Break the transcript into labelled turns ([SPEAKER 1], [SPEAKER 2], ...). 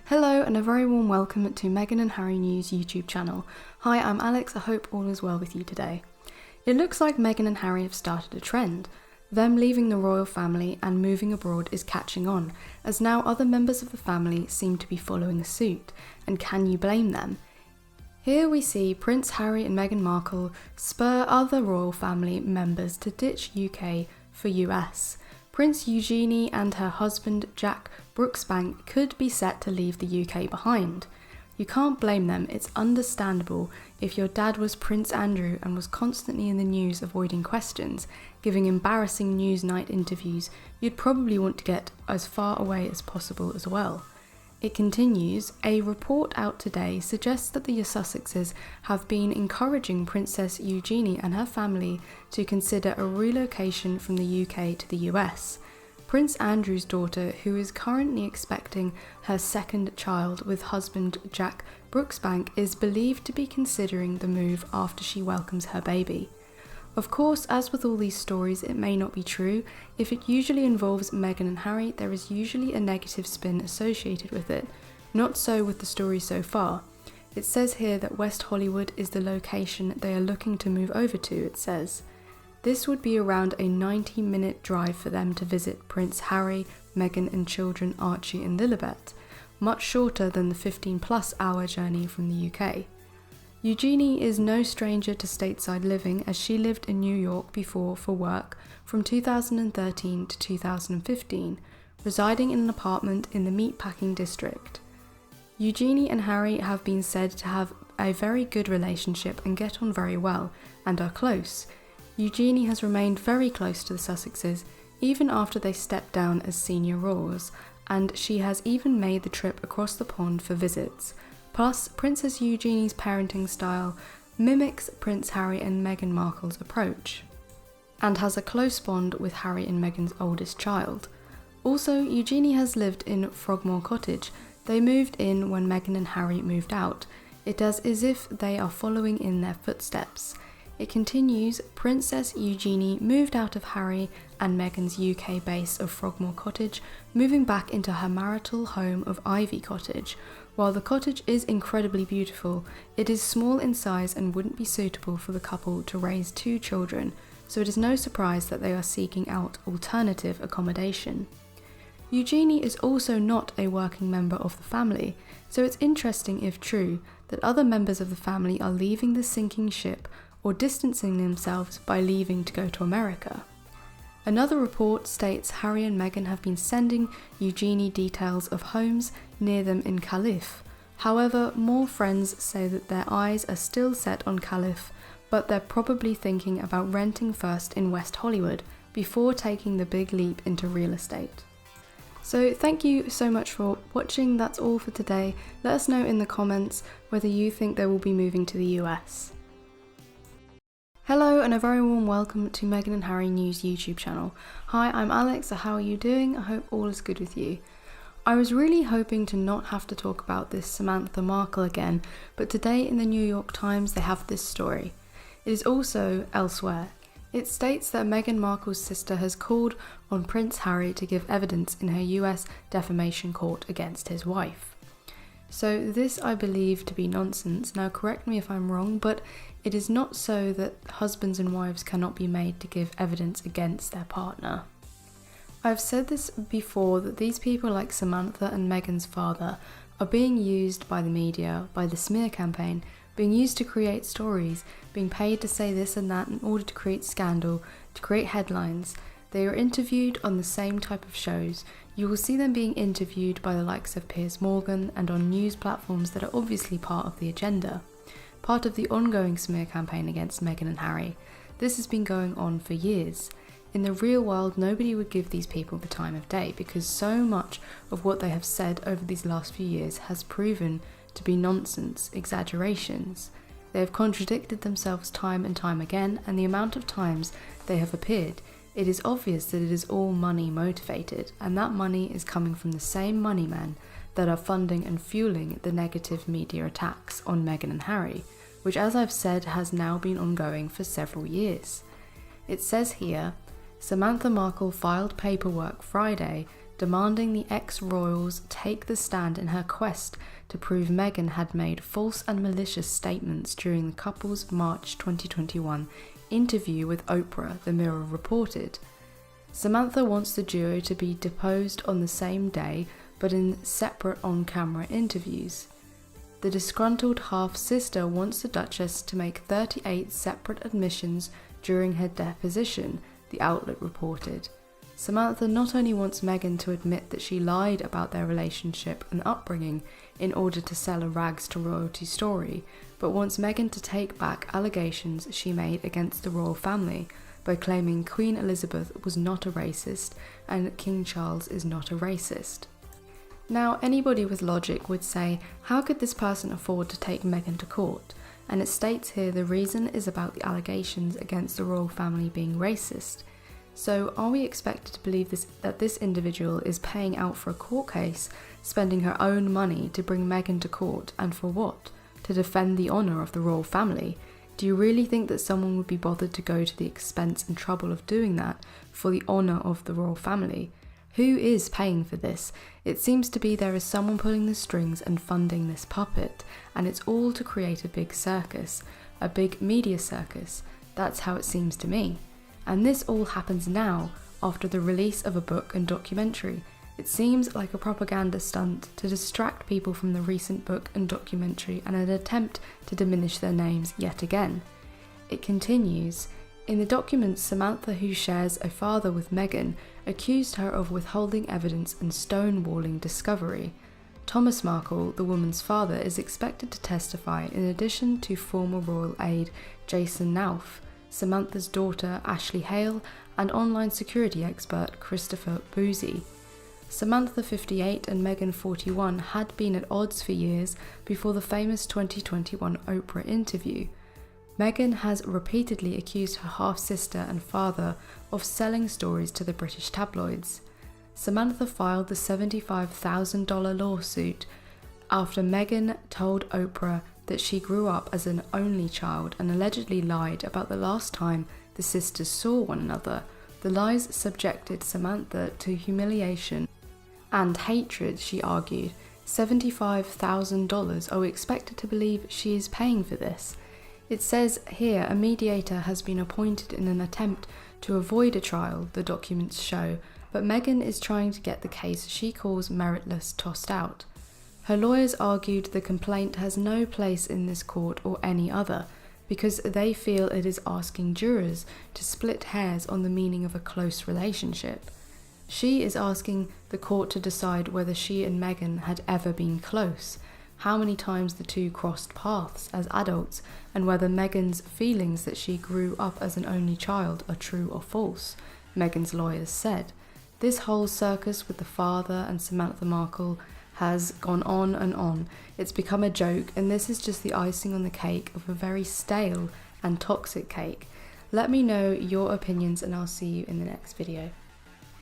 [SPEAKER 1] Hello and a very warm welcome to Meghan and Harry News YouTube channel. Hi, I'm Alex, I hope all is well with you today. It looks like Meghan and Harry have started a trend. Them leaving the royal family and moving abroad is catching on, as now other members of the family seem to be following suit, and can you blame them? Here we see Prince Harry and Meghan Markle spur other royal family members to ditch UK for US. Prince Eugenie and her husband Jack Brooksbank could be set to leave the UK behind. You can't blame them, it's understandable if your dad was Prince Andrew and was constantly in the news avoiding questions, giving embarrassing Newsnight interviews, you'd probably want to get as far away as possible as well. It continues, a report out today suggests that the Sussexes have been encouraging Princess Eugenie and her family to consider a relocation from the UK to the US. Prince Andrew's daughter, who is currently expecting her second child with husband Jack Brooksbank, is believed to be considering the move after she welcomes her baby. Of course, as with all these stories, it may not be true. If it usually involves Meghan and Harry, there is usually a negative spin associated with it. Not so with the story so far. It says here that West Hollywood is the location they are looking to move over to, it says. This would be around a 90-minute drive for them to visit Prince Harry, Meghan and children Archie and Lilibet, much shorter than the 15-plus hour journey from the UK. Eugenie is no stranger to stateside living, as she lived in New York before for work from 2013 to 2015, residing in an apartment in the meatpacking district. Eugenie and Harry have been said to have a very good relationship and get on very well, and are close. Eugenie has remained very close to the Sussexes, even after they stepped down as senior royals, and she has even made the trip across the pond for visits. Plus, Princess Eugenie's parenting style mimics Prince Harry and Meghan Markle's approach, and has a close bond with Harry and Meghan's oldest child. Also, Eugenie has lived in Frogmore Cottage. They moved in when Meghan and Harry moved out. It does as if they are following in their footsteps. It continues, Princess Eugenie moved out of Harry and Meghan's UK base of Frogmore Cottage, moving back into her marital home of Ivy Cottage. While the cottage is incredibly beautiful, it is small in size and wouldn't be suitable for the couple to raise 2 children, so it is no surprise that they are seeking out alternative accommodation. Eugenie is also not a working member of the family, so it's interesting, if true, that other members of the family are leaving the sinking ship or distancing themselves by leaving to go to America. Another report states Harry and Meghan have been sending Eugenie details of homes near them in Calif. However, more friends say that their eyes are still set on Calif, but they're probably thinking about renting first in West Hollywood before taking the big leap into real estate. So thank you so much for watching. That's all for today. Let us know in the comments whether you think they will be moving to the US. Hello and a very warm welcome to Meghan and Harry News YouTube channel. Hi, I'm Alex, so how are you doing? I hope all is good with you. I was really hoping to not have to talk about this Samantha Markle again, but today in the New York Times they have this story. It is also elsewhere. It states that Meghan Markle's sister has called on Prince Harry to give evidence in her US defamation court against his wife. So this I believe to be nonsense. Now correct me if I'm wrong, but it is not so that husbands and wives cannot be made to give evidence against their partner. I've said this before, that these people like Samantha and Meghan's father are being used by the media, by the smear campaign, being used to create stories, being paid to say this and that in order to create scandal, to create headlines. They are interviewed on the same type of shows. You will see them being interviewed by the likes of Piers Morgan and on news platforms that are obviously part of the agenda, part of the ongoing smear campaign against Meghan and Harry. This has been going on for years. In the real world, nobody would give these people the time of day, because so much of what they have said over these last few years has proven to be nonsense, exaggerations. They have contradicted themselves time and time again, and the amount of times they have appeared, it is obvious that it is all money motivated, and that money is coming from the same money men that are funding and fueling the negative media attacks on Meghan and Harry, which, as I've said, has now been ongoing for several years. It says here, Samantha Markle filed paperwork Friday demanding the ex-royals take the stand in her quest to prove Meghan had made false and malicious statements during the couple's March 2021 interview with Oprah, the Mirror reported. Samantha wants the duo to be deposed on the same day, but in separate on-camera interviews. The disgruntled half-sister wants the Duchess to make 38 separate admissions during her deposition, the outlet reported. Samantha not only wants Meghan to admit that she lied about their relationship and upbringing in order to sell a rags to royalty story, but wants Meghan to take back allegations she made against the royal family by claiming Queen Elizabeth was not a racist and King Charles is not a racist. Now, anybody with logic would say, how could this person afford to take Meghan to court? And it states here the reason is about the allegations against the royal family being racist. So are we expected to believe that this individual is paying out for a court case, spending her own money to bring Meghan to court, and for what? To defend the honour of the royal family? Do you really think that someone would be bothered to go to the expense and trouble of doing that for the honour of the royal family? Who is paying for this? It seems to be there is someone pulling the strings and funding this puppet, and it's all to create a big circus, a big media circus. That's how it seems to me. And this all happens now, after the release of a book and documentary. It seems like a propaganda stunt to distract people from the recent book and documentary and an attempt to diminish their names yet again. It continues. In the documents, Samantha, who shares a father with Meghan, accused her of withholding evidence and stonewalling discovery. Thomas Markle, the woman's father, is expected to testify in addition to former royal aide Jason Nauf, Samantha's daughter Ashley Hale, and online security expert Christopher Boozy. Samantha, 58, and Meghan, 41, had been at odds for years before the famous 2021 Oprah interview. Meghan has repeatedly accused her half-sister and father of selling stories to the British tabloids. Samantha filed the $75,000 lawsuit after Meghan told Oprah that she grew up as an only child and allegedly lied about the last time the sisters saw one another. The lies subjected Samantha to humiliation and hatred, she argued. $75,000. Are we expected to believe she is paying for this? It says here a mediator has been appointed in an attempt to avoid a trial, the documents show, but Meghan is trying to get the case she calls meritless tossed out. Her lawyers argued the complaint has no place in this court or any other, because they feel it is asking jurors to split hairs on the meaning of a close relationship. She is asking the court to decide whether she and Meghan had ever been close, how many times the two crossed paths as adults, and whether Meghan's feelings that she grew up as an only child are true or false, Meghan's lawyers said. This whole circus with the father and Samantha Markle has gone on and on. It's become a joke, and this is just the icing on the cake of a very stale and toxic cake. Let me know your opinions, and I'll see you in the next video.